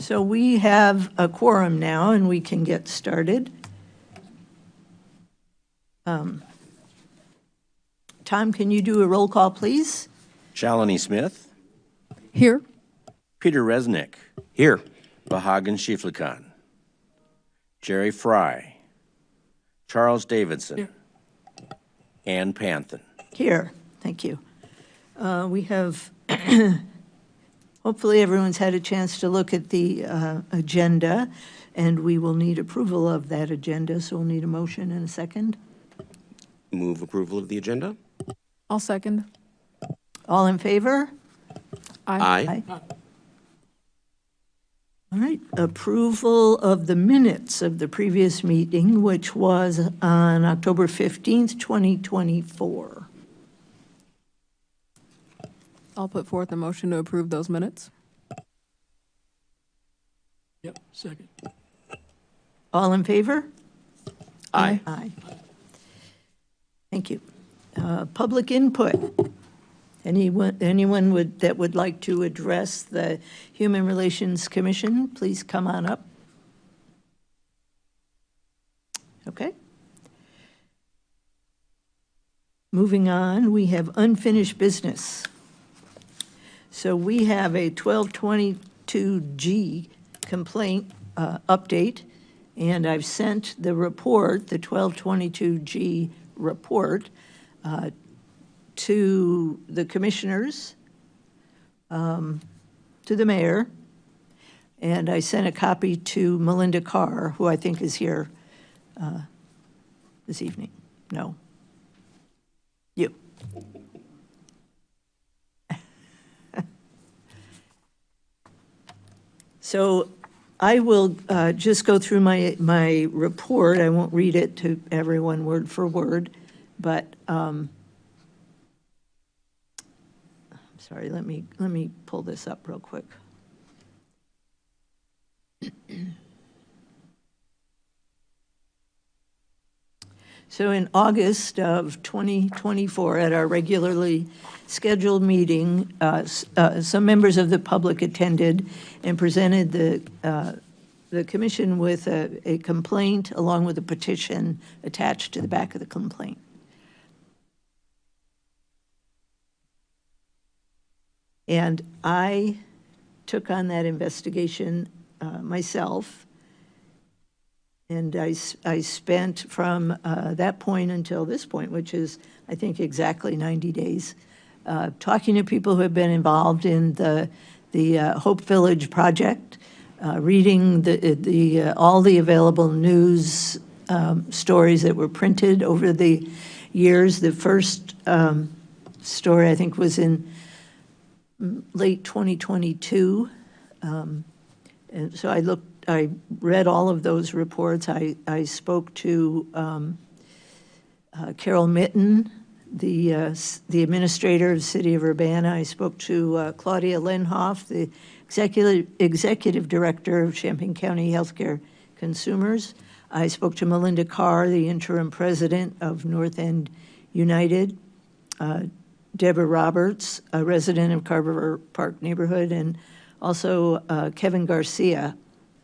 So we have a quorum now, and we can get started. Tom, can you do a roll call, please? Shalini Smith. Here. Peter Resnick. Here. Bahagan Shiflikan. Jerry Fry. Charles Davidson. Here. Ann Panthen. Here, thank you. We have, hopefully everyone's had a chance to look at the agenda, and we will need approval of that agenda, so we'll need a motion and a second. Move approval of the agenda. I'll second. All in favor? Aye. All right, approval of the minutes of the previous meeting, which was on October 15th, 2024. I'll put forth a motion to approve those minutes. Yep, second. All in favor? Aye. Aye. Thank you. Public input. Anyone that would like to address the Human Relations Commission, please come on up. Okay. Moving on, we have unfinished business. So we have a 1222G complaint update, and I've sent the report, the 1222G report, to the commissioners, to the mayor, and I sent a copy to Melinda Carr, who I think is here this evening. No. You. So I will just go through my report. I won't read it to everyone word for word, but sorry, let me pull this up real quick. So in August of 2024, at our regularly scheduled meeting, some members of the public attended and presented the commission with a complaint along with a petition attached to the back of the complaint. And I took on that investigation myself, and I spent from that point until this point, which is, I think, exactly 90 days, talking to people who have been involved in the Hope Village project, reading all the available news stories that were printed over the years. The first story, I think, was in late 2022, and so I read all of those reports. I spoke to Carol Mitten, the administrator of the city of Urbana. I spoke to Claudia Lenhoff, the executive director of Champaign County Healthcare Consumers. I spoke to Melinda Carr, the interim president of North End United, Deborah Roberts, a resident of Carver Park neighborhood, and also Kevin Garcia,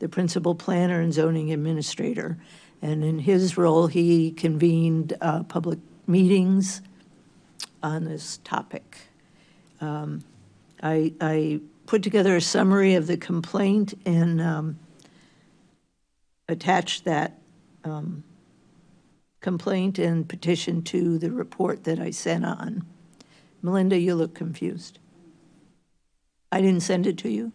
the principal planner and zoning administrator. And in his role, he convened public meetings on this topic. I put together a summary of the complaint and attached that complaint and petition to the report that I sent on. Melinda, you look confused. I didn't send it to you?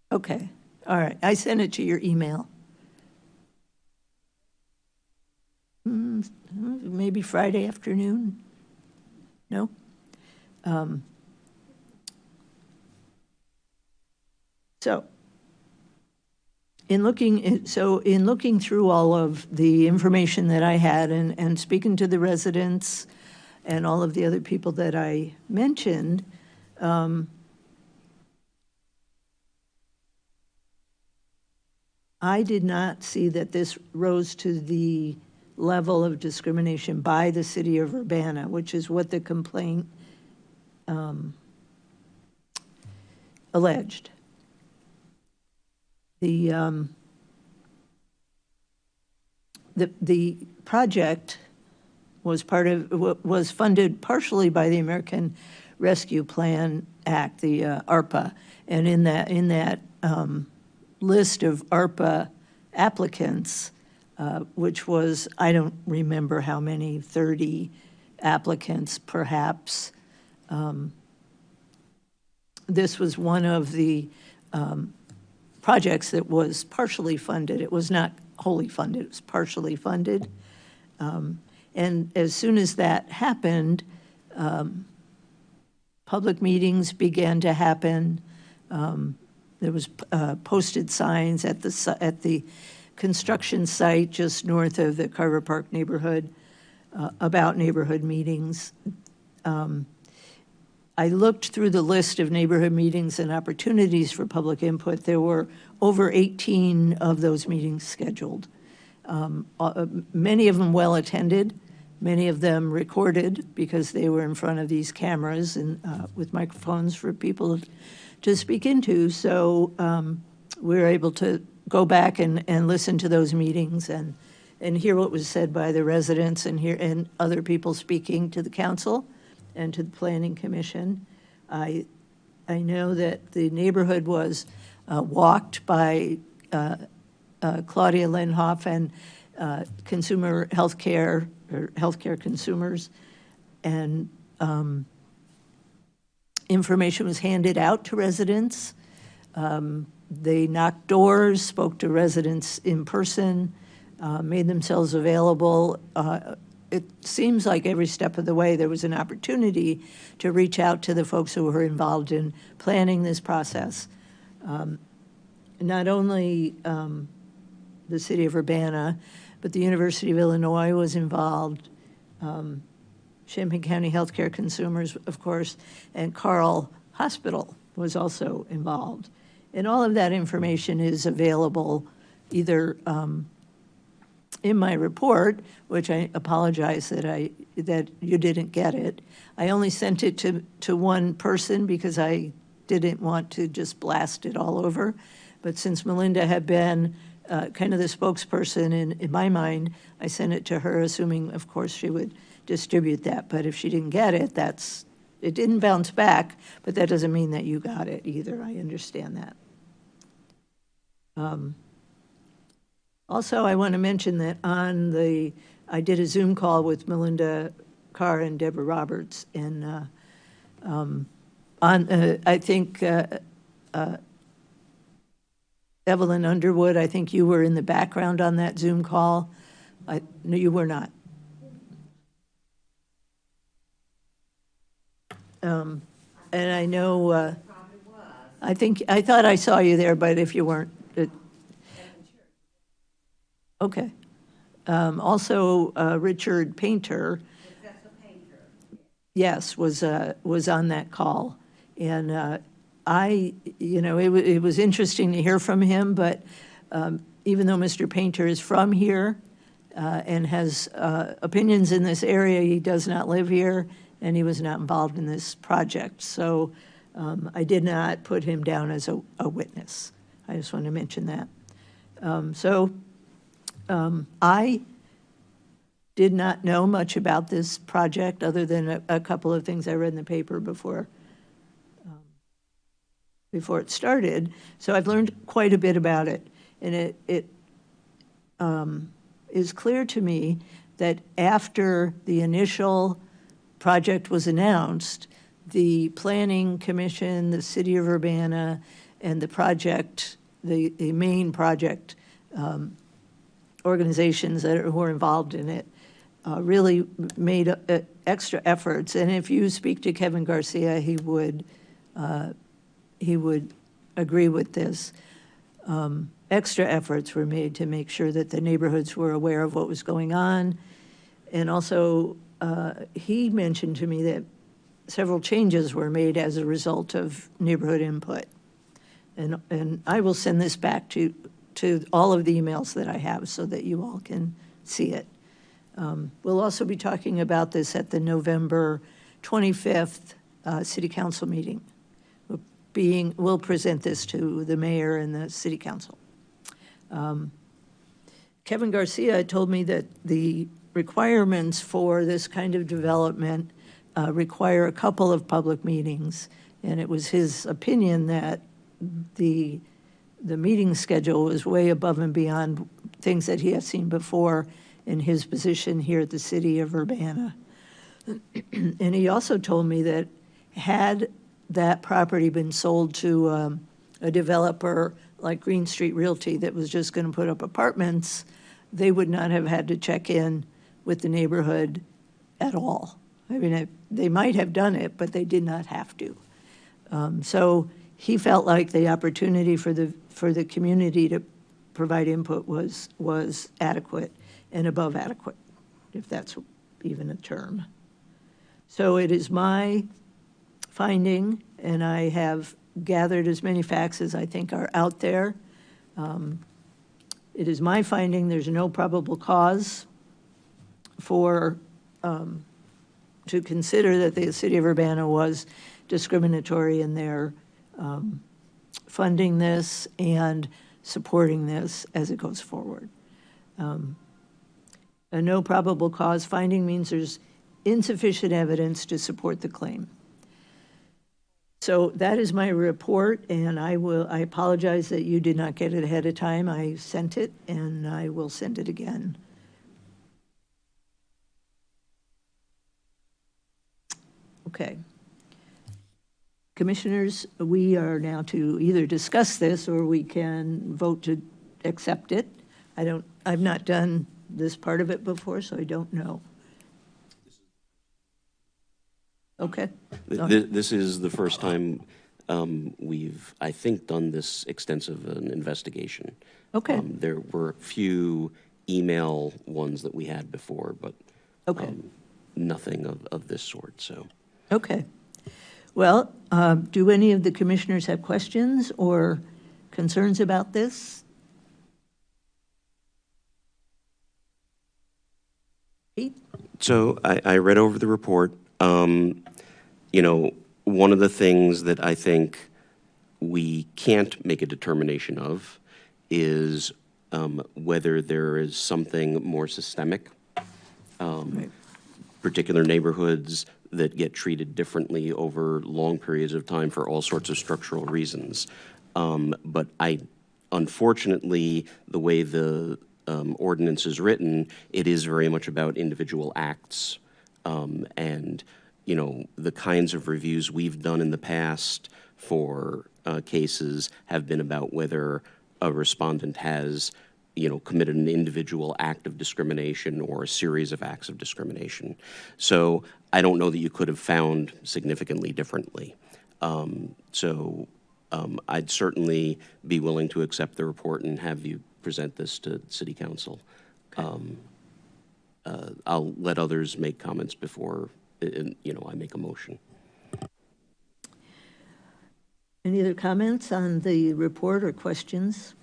Okay, all right. I sent it to your email. Maybe Friday afternoon? No? In looking through all of the information that I had and speaking to the residents and all of the other people that I mentioned, I did not see that this rose to the level of discrimination by the city of Urbana, which is what the complaint alleged. The project was funded partially by the American Rescue Plan Act, the ARPA, and in that list of ARPA applicants, which was, I don't remember how many, 30 applicants perhaps. This was one of the projects that was partially funded. It was not wholly funded, it was partially funded. And as soon as that happened, public meetings began to happen. There was posted signs at the construction site just north of the Carver Park neighborhood about neighborhood meetings. I looked through the list of neighborhood meetings and opportunities for public input. There were over 18 of those meetings scheduled. Many of them well-attended, many of them recorded because they were in front of these cameras and with microphones for people to speak into. So we were able to go back and listen to those meetings and hear what was said by the residents and other people speaking to the council and to the Planning Commission. I know that the neighborhood was walked by Claudia Lenhoff and consumer healthcare or healthcare consumers, and information was handed out to residents. They knocked doors, spoke to residents in person, made themselves available. It seems like every step of the way there was an opportunity to reach out to the folks who were involved in planning this process. Not only the city of Urbana, but the University of Illinois was involved, Champaign County Healthcare Consumers, of course, and Carle Hospital was also involved. And all of that information is available either in my report, which I apologize that you didn't get it. I only sent it to one person because I didn't want to just blast it all over. But since Melinda had been kind of the spokesperson in my mind, I sent it to her, assuming, of course, she would distribute that. But if she didn't get it, it didn't bounce back, but that doesn't mean that you got it either. I understand that. Also, I want to mention that I did a Zoom call with Melinda Carr and Deborah Roberts, and I think Evelyn Underwood, I think you were in the background on that Zoom call. No, you were not. And I know, I thought I saw you there, but if you weren't, okay. Also, Richard Painter. Yes, was on that call. And it was interesting to hear from him, but even though Mr. Painter is from here and has opinions in this area, he does not live here, and he was not involved in this project. So I did not put him down as a witness. I just want to mention that. I did not know much about this project other than a couple of things I read in the paper before it started. So I've learned quite a bit about it. And it is clear to me that after the initial project was announced, the Planning Commission, the City of Urbana, and the project, the main project organizations who were involved in it really made extra efforts. And if you speak to Kevin Garcia, he would agree with this. Extra efforts were made to make sure that the neighborhoods were aware of what was going on. And also, he mentioned to me that several changes were made as a result of neighborhood input. And I will send this back to all of the emails that I have so that you all can see it. We'll also be talking about this at the November 25th city council meeting. We'll present this to the mayor and the city council. Kevin Garcia told me that the requirements for this kind of development require a couple of public meetings, and it was his opinion that the meeting schedule was way above and beyond things that he had seen before in his position here at the city of Urbana. And he also told me that had that property been sold to a developer like Green Street Realty that was just going to put up apartments, they would not have had to check in with the neighborhood at all. I mean, they might have done it, but they did not have to. So he felt like the opportunity for the community to provide input was adequate and above adequate, if that's even a term. So it is my finding, and I have gathered as many facts as I think are out there. It is my finding there's no probable cause for to consider that the city of Urbana was discriminatory in their funding this and supporting this as it goes forward. A no probable cause finding means there's insufficient evidence to support the claim. So that is my report, and I apologize that you did not get it ahead of time. I sent it, and I will send it again. Okay. Commissioners, we are now to either discuss this or we can vote to accept it. I've not done this part of it before, so I don't know. Okay. This is the first time we've, I think, done this extensive an investigation. Okay. There were a few email ones that we had before, but Okay. Nothing of this sort, so. Okay. Well, do any of the commissioners have questions or concerns about this? Pete? So I read over the report. You know, one of the things that I think we can't make a determination of is whether there is something more systemic, particular neighborhoods that get treated differently over long periods of time for all sorts of structural reasons. But unfortunately, the way the ordinance is written, it is very much about individual acts. And, you know, the kinds of reviews we've done in the past for cases have been about whether a respondent has, you know, committed an individual act of discrimination or a series of acts of discrimination. So I don't know that you could have found significantly differently. I'd certainly be willing to accept the report and have you present this to City Council. Okay. I'll let others make comments before, you know, I make a motion. Any other comments on the report or questions?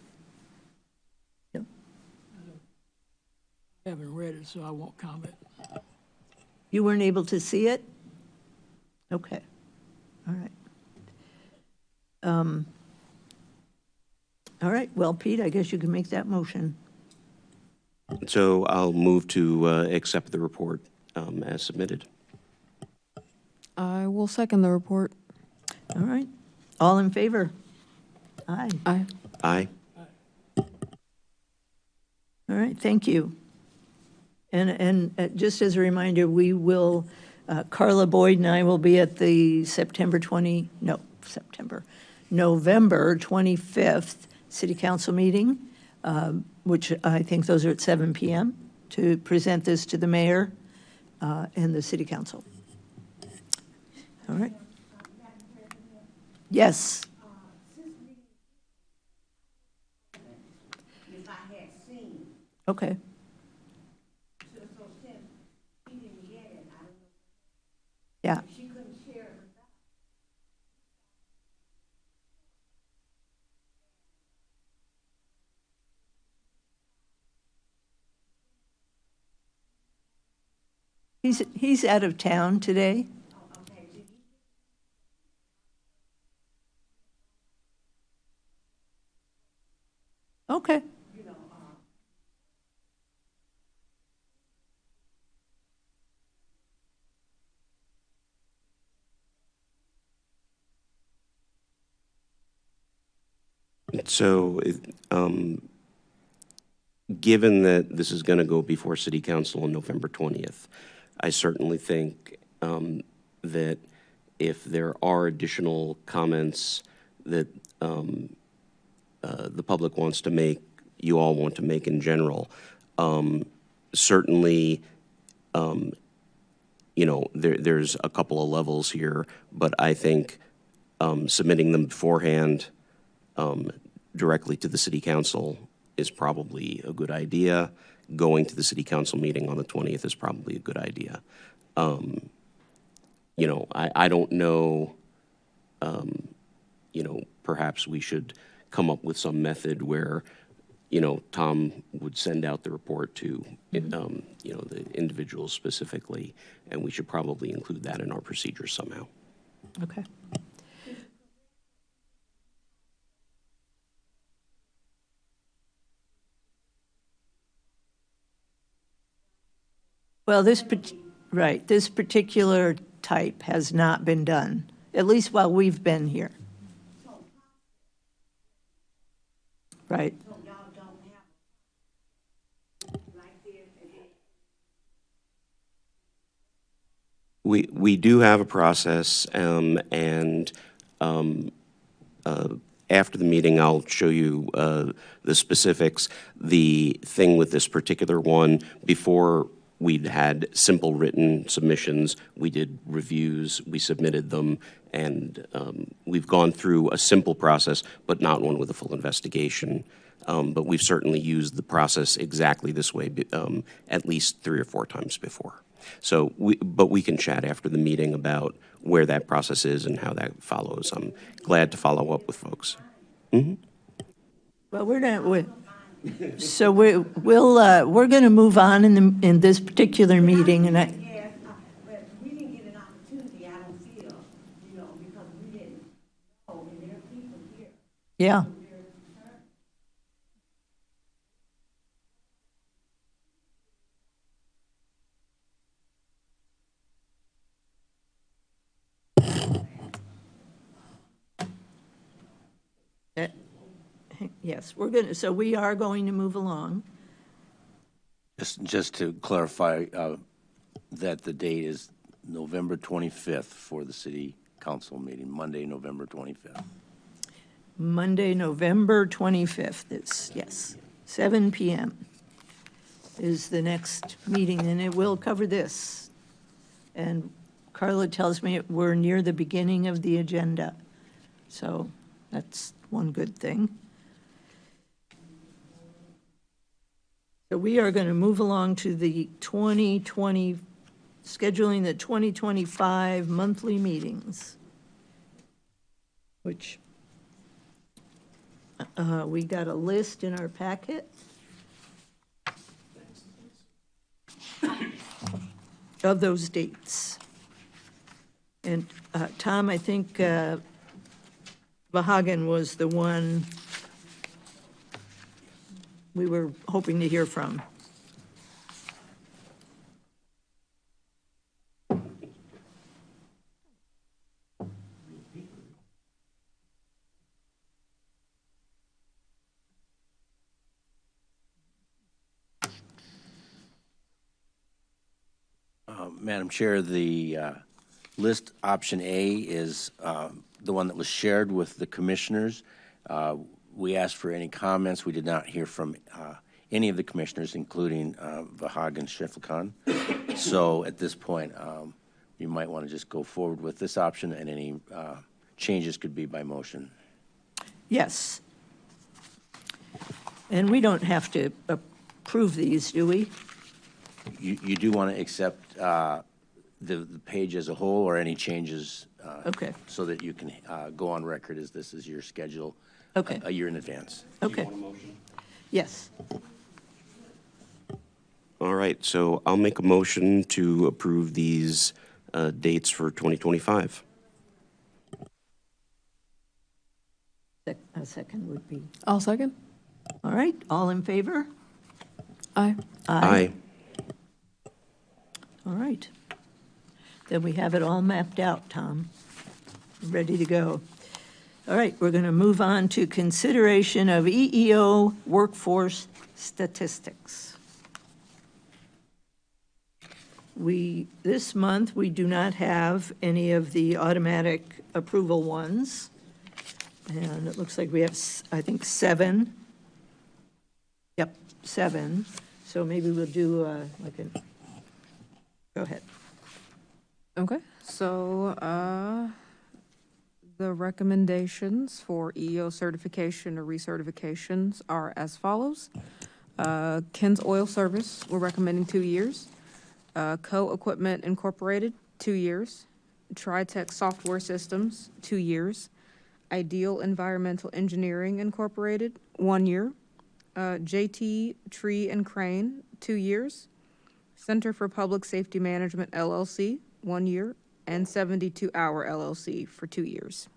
Yep. I haven't read it, so I won't comment. You weren't able to see it? Okay. All right. All right. Well, Pete, I guess you can make that motion. So I'll move to accept the report as submitted. I will second the report. All right. All in favor? Aye. Aye. Aye. All right. Thank you. And just as a reminder, we will, Carla Boyd and I will be at the November 25th City Council meeting, which I think those are at 7 p.m., to present this to the mayor and the City Council. All right. Yes. If I had seen. Okay. So since she didn't get it, I don't know. Yeah. She couldn't share it with us. He's out of town today. Oh, okay. Did you Okay. So, given that this is going to go before City Council on November 20th, I certainly think that if there are additional comments that the public wants to make, you all want to make in general, certainly, there's a couple of levels here, but I think submitting them beforehand directly to the City Council is probably a good idea. Going to the City Council meeting on the 20th is probably a good idea. I don't know, perhaps we should come up with some method where, Tom would send out the report to, the individuals specifically, and we should probably include that in our procedures somehow. Okay. Well, this particular type has not been done, at least while we've been here. Right. So y'all don't have like this and then We do have a process, after the meeting, I'll show you the specifics. The thing with this particular one, before we'd had simple written submissions, we did reviews, we submitted them, and we've gone through a simple process, but not one with a full investigation. But we've certainly used the process exactly this way at least 3 or 4 times before. So, but we can chat after the meeting about where that process is and how that follows. I'm glad to follow up with folks. Well, we're not, so we're going to move on in this particular meeting, and yes, but we didn't get an opportunity, I don't feel, because we didn't know, and there are people here. yeah. Yes, so we are going to move along. Just to clarify, that the date is November 25th for the city council meeting, Monday, November 25th. Monday, November 25th, yes, 7 p.m. is the next meeting, and it will cover this. And Carla tells me we're near the beginning of the agenda, so that's one good thing. So we are going to move along to the 2020, scheduling the 2025 monthly meetings, which we got a list in our packet of those dates. And Tom, I think Vahagan was the one we were hoping to hear from. Madam Chair, the list option A is the one that was shared with the commissioners. We asked for any comments. We did not hear from any of the commissioners, including Vahagan Shiflekhan. So at this point, you might want to just go forward with this option, and any changes could be by motion. Yes. And we don't have to approve these, do we? You do want to accept the page as a whole, or any changes Okay. so that you can go on record as this is your schedule Okay. a year in advance. Okay. Yes. All right, so I'll make a motion to approve these dates for 2025. A second would be, I'll second. All right, all in favor? Aye. Aye. All right. Then we have it all mapped out, Tom. Ready to go. All right, we're going to move on to consideration of EEO workforce statistics. This month, we do not have any of the automatic approval ones. And it looks like we have, I think, 7. Yep, 7. So maybe we'll do go ahead. Okay, so the recommendations for EEO certification or recertifications are as follows. Ken's Oil Service, we're recommending 2 years. Co-Equipment Incorporated, 2 years. Tritech Software Systems, 2 years. Ideal Environmental Engineering Incorporated, 1 year. JT Tree and Crane, 2 years. Center for Public Safety Management LLC, 1 year. And 72 Hour LLC for 2 years.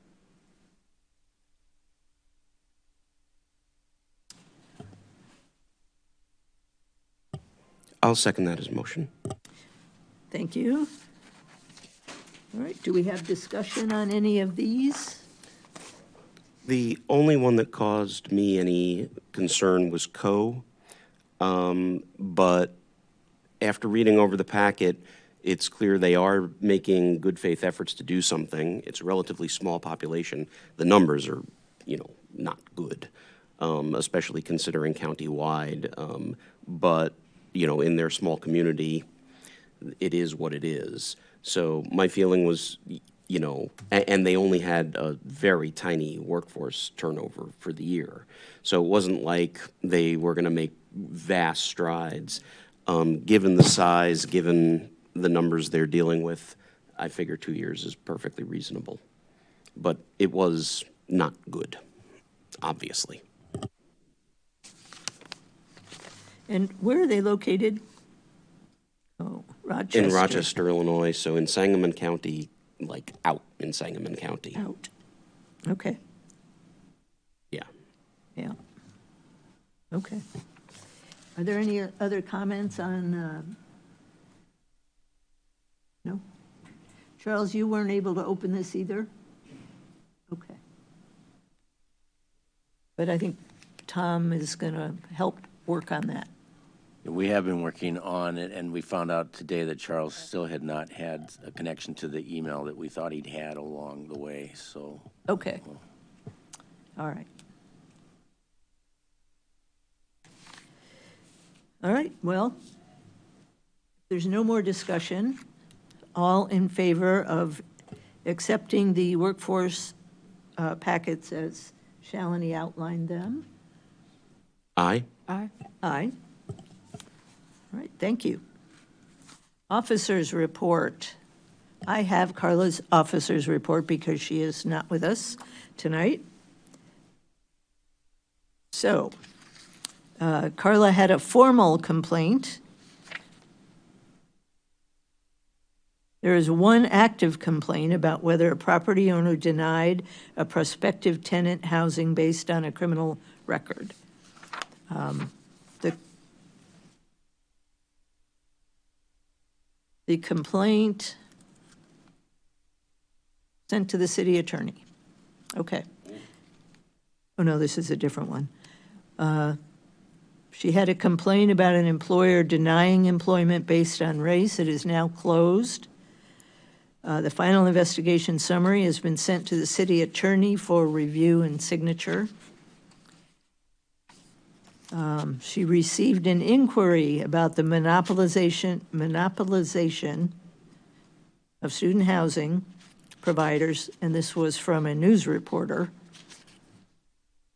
I'll second that as a motion. Thank you. All right, do we have discussion on any of these? The only one that caused me any concern was Co. But after reading over the packet, it's clear they are making good faith efforts to do something. It's a relatively small population. The numbers are, not good, especially considering county-wide. But, in their small community, it is what it is. So my feeling was, and they only had a very tiny workforce turnover for the year. So it wasn't like they were going to make vast strides. Given the size, given the numbers they're dealing with, I figure 2 years is perfectly reasonable. But it was not good, obviously. And where are they located? Oh, Rochester. In Rochester, Illinois, so in Sangamon County, like out in Sangamon County. Out. Okay, Yeah. yeah. Okay. Are there any other comments on, no? Charles, you weren't able to open this either? Okay. But I think Tom is going to help work on that. We have been working on it, and we found out today that Charles still had not had a connection to the email that we thought he'd had along the way, so. Okay. All right. All right, well, there's no more discussion. All in favor of accepting the workforce packets as Shalini outlined them? Aye. Aye. Aye. All right, thank you. Officers' report. I have Carla's officers' report because she is not with us tonight. So, Carla had a formal complaint. There is one active complaint about whether a property owner denied a prospective tenant housing based on a criminal record. The complaint sent to the city attorney. Okay. Oh, no, this is a different one. She had a complaint about an employer denying employment based on race. It is now closed. The final investigation summary has been sent to the city attorney for review and signature. She received an inquiry about the monopolization of student housing providers, and this was from a news reporter.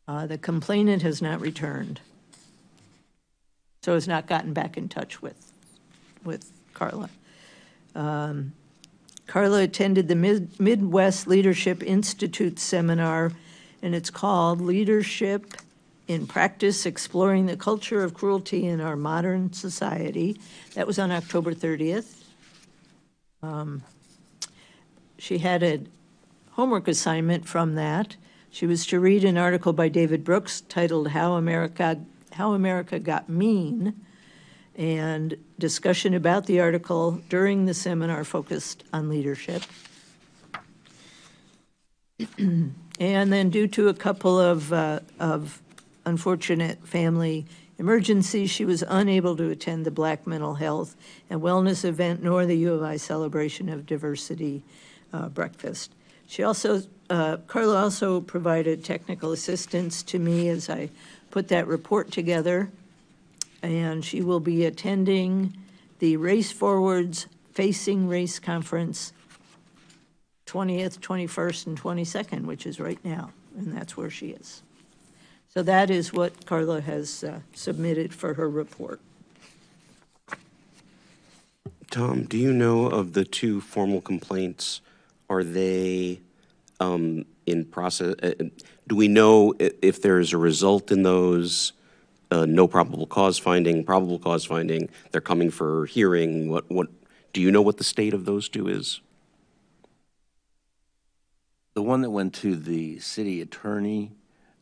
The complainant has not returned, so has not gotten back in touch with Carla. Carla attended the Midwest Leadership Institute seminar, and it's called Leadership in Practice, Exploring the Culture of Cruelty in Our Modern Society. That was on October 30th. She had a homework assignment from that, She was to read an article by David Brooks titled How America Got Mean, and discussion about the article during the seminar focused on leadership. And then due to a couple of unfortunate family emergencies, she was unable to attend the Black Mental Health and Wellness event nor the U of I Celebration of Diversity breakfast. She also, Carla also provided technical assistance to me as I put that report together. And she will be attending the Race Forwards Facing Race Conference 20th, 21st, and 22nd, which is right now, and that's where she is. So that is what Carla has submitted for her report. Tom, do you know of the two formal complaints? Are they in process? Do we know if there's a result in those? No probable cause finding, probable cause finding, they're coming for hearing. What do you know what the state of those two is? The one that went to the city attorney,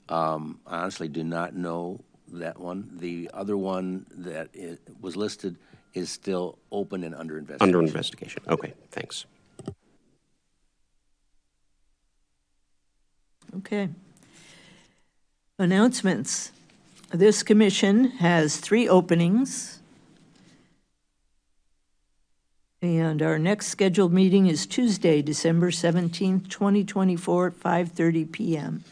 I honestly do not know that one. The other one that was listed is still open and under investigation. Under investigation. Okay, thanks. Okay. Announcements. This commission has 3 openings. And our next scheduled meeting is Tuesday, December 17th, 2024, at 5:30 p.m.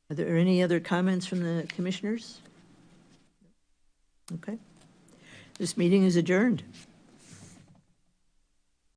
Are there any other comments from the commissioners? Okay. This meeting is adjourned.